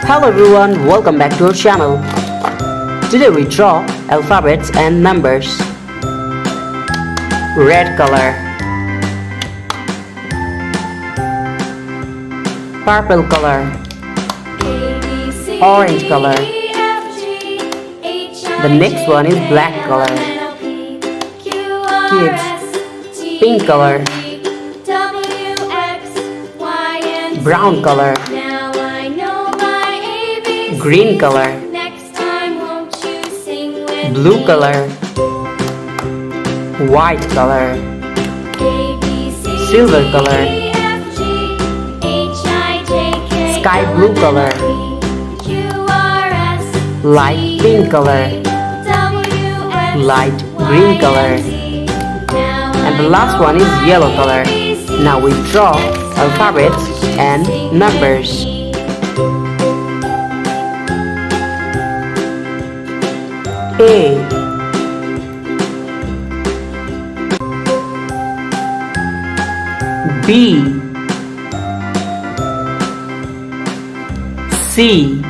Hello everyone, welcome back to our channel. Today we draw alphabets and numbers. Red color, purple color, orange color. The next one is black color. Kids, pink color, brown color, green color, blue color, white color, silver color, sky blue color, light pink color, light green color, and the last one is yellow color. Now we draw alphabets and numbers. A, B, C,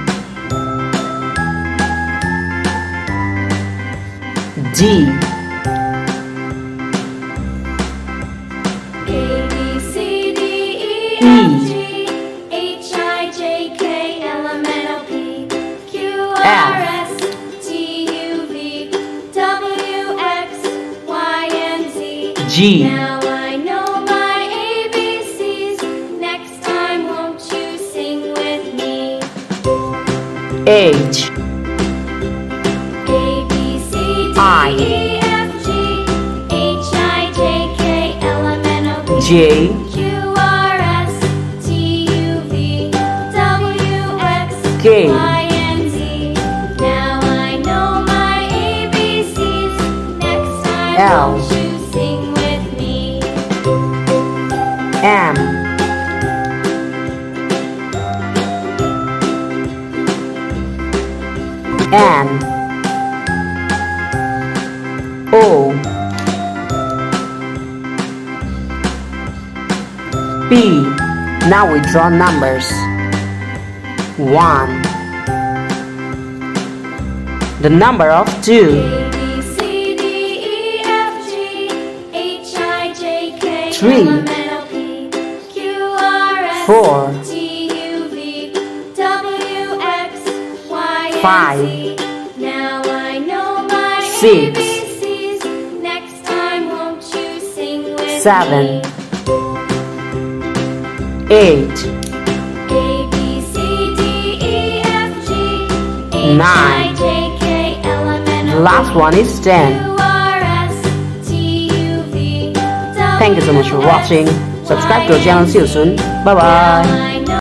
D, E, G. Now I know my ABCs. Next time won't you sing with me? H, A, B, C, D, I, E, F, G, H, I, J, K, L, M, N, O, P, J, Q, R, S, T, U, V, W, X, K, Y, and Z. Now I know my ABCs. Next time L, won't you sing with me? M, N, O, P. Now we draw numbers. 1. The number of 2. A, B, C, D, E, F, G, H, I, J, K, 3. L, M, N, O, P, Q, R, S, 4. T, U, V, W, X, Y, and 5. Z. Now I know my 6. ABCs. Next time won't you sing with 7. me? 8. A, B, C, D, E, F, G, H, 9. I, J, K, L, M, N, O, The last one is 10. Q, R, S, T, U, V, Thank you so much for watching. Subscribe to our channel. See you soon. Bye bye.